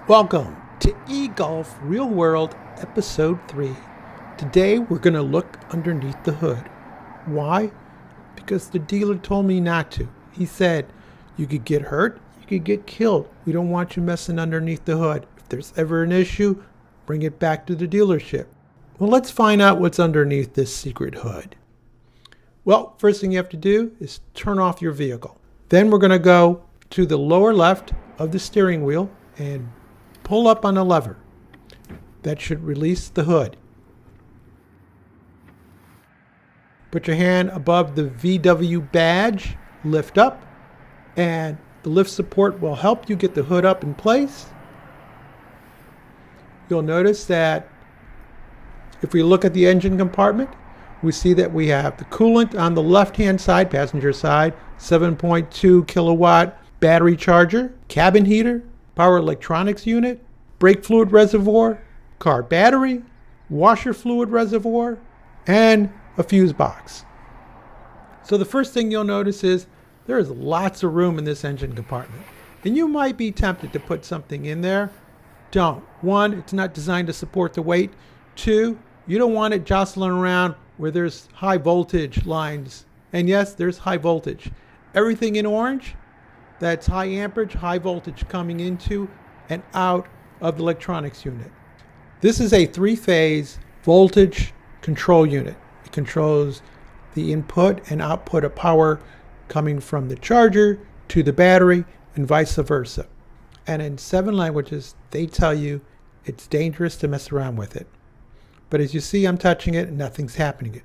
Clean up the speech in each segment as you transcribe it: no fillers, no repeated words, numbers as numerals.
Welcome to eGolf Real World Episode 3. Today we're going to look underneath the hood. Why? Because the dealer told me not to. He said, you could get hurt, you could get killed. We don't want you messing underneath the hood. If there's ever an issue, bring it back to the dealership. Well, let's find out what's underneath this secret hood. Well, first thing you have to do is turn off your vehicle. Then we're going to go to the lower left of the steering wheel and pull up on a lever. That should release the hood. Put your hand above the VW badge, lift up, and the lift support will help you get the hood up in place. You'll notice that if we look at the engine compartment, we see that we have the coolant on the left-hand side, passenger side, 7.2 kilowatt battery charger, cabin heater, power electronics unit, brake fluid reservoir, car battery, washer fluid reservoir, and a fuse box. So the first thing you'll notice is there is lots of room in this engine compartment. And you might be tempted to put something in there. Don't. One, it's not designed to support the weight. Two, you don't want it jostling around where there's high voltage lines. And yes, there's high voltage. Everything in orange, that's high amperage, high voltage coming into and out of the electronics unit. This is a three-phase voltage control unit. It controls the input and output of power coming from the charger to the battery and vice versa. And in 7 languages, they tell you it's dangerous to mess around with it. But as you see, I'm touching it and nothing's happening.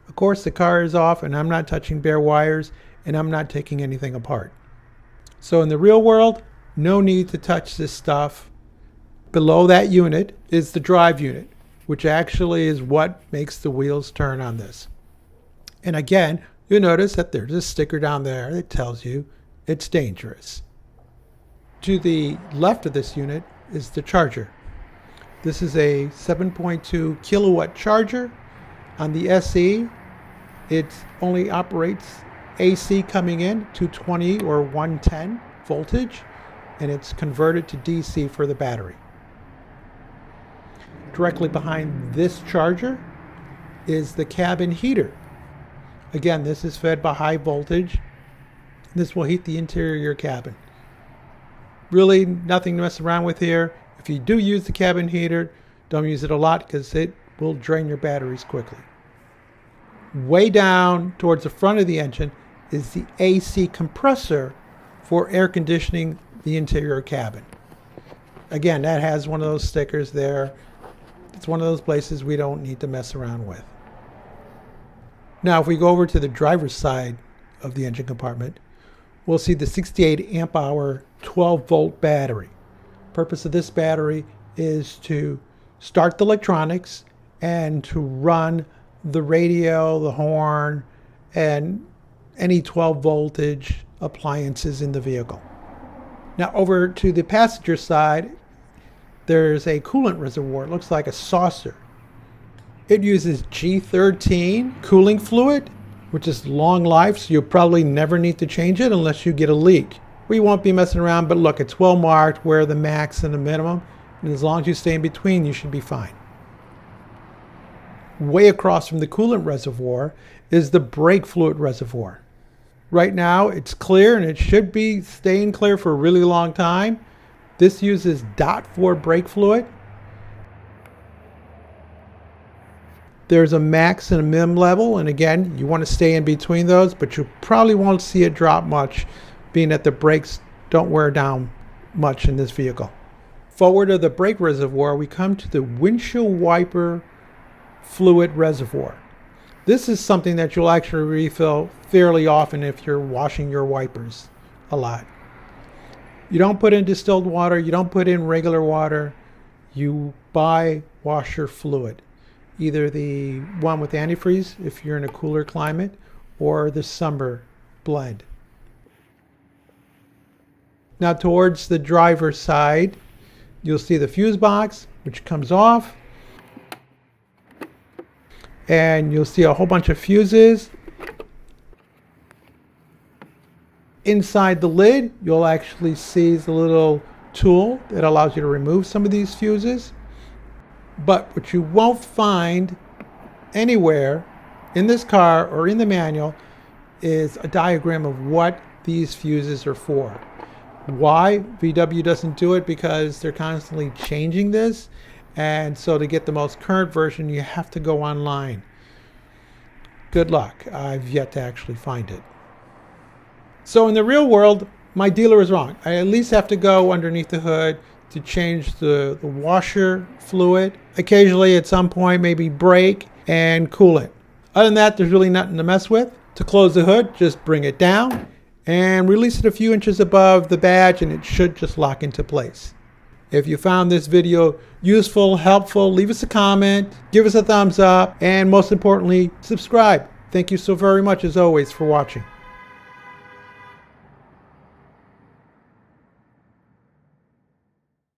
Of course, the car is off and I'm not touching bare wires and I'm not taking anything apart. So in the real world, no need to touch this stuff. Below that unit is the drive unit, which actually is what makes the wheels turn on this. And again, you'll notice that there's a sticker down there that tells you it's dangerous. To the left of this unit is the charger. This is a 7.2 kilowatt charger. On the SE, it only operates AC coming in, 220 or 110 voltage, and it's converted to DC for the battery. Directly behind this charger is the cabin heater. Again, this is fed by high voltage. This will heat the interior of your cabin. Really nothing to mess around with here. If you do use the cabin heater, don't use it a lot because it will drain your batteries quickly. Way down towards the front of the engine is the AC compressor for air conditioning the interior cabin. Again, that has one of those stickers there. It's one of those places we don't need to mess around with. Now, if we go over to the driver's side of the engine compartment, we'll see the 68 amp hour 12 volt battery. Purpose of this battery is to start the electronics and to run the radio, the horn, and any 12 voltage appliances in the vehicle. Now over to the passenger side, there's a coolant reservoir. It looks like a saucer. It uses G13 cooling fluid, which is long life, so you'll probably never need to change it unless you get a leak. We won't be messing around, but look, it's well marked where the max and the minimum, and as long as you stay in between, you should be fine. Way across from the coolant reservoir is the brake fluid reservoir. Right now, it's clear, and it should be staying clear for a really long time. This uses DOT4 brake fluid. There's a max and a min level, and again, you want to stay in between those, but you probably won't see it drop much, being that the brakes don't wear down much in this vehicle. Forward of the brake reservoir, we come to the windshield wiper fluid reservoir. This is something that you'll actually refill fairly often if you're washing your wipers a lot. You don't put in distilled water, you don't put in regular water, you buy washer fluid. Either the one with antifreeze if you're in a cooler climate, or the summer blend. Now towards the driver's side, you'll see the fuse box, which comes off. And you'll see a whole bunch of fuses. Inside the lid, you'll actually see the little tool that allows you to remove some of these fuses. But what you won't find anywhere in this car or in the manual is a diagram of what these fuses are for. Why VW doesn't do it? Because they're constantly changing this, and so to get the most current version you have to go online. Good luck. I've yet to actually find it. So in the real world, my dealer is wrong. I at least have to go underneath the hood to change the washer fluid. Occasionally at some point maybe brake and coolant. Other than that, there's really nothing to mess with. To close the hood, just bring it down and release it a few inches above the badge, and it should just lock into place. If you found this video useful, helpful, leave us a comment, give us a thumbs up, and most importantly, subscribe. Thank you so very much as always for watching.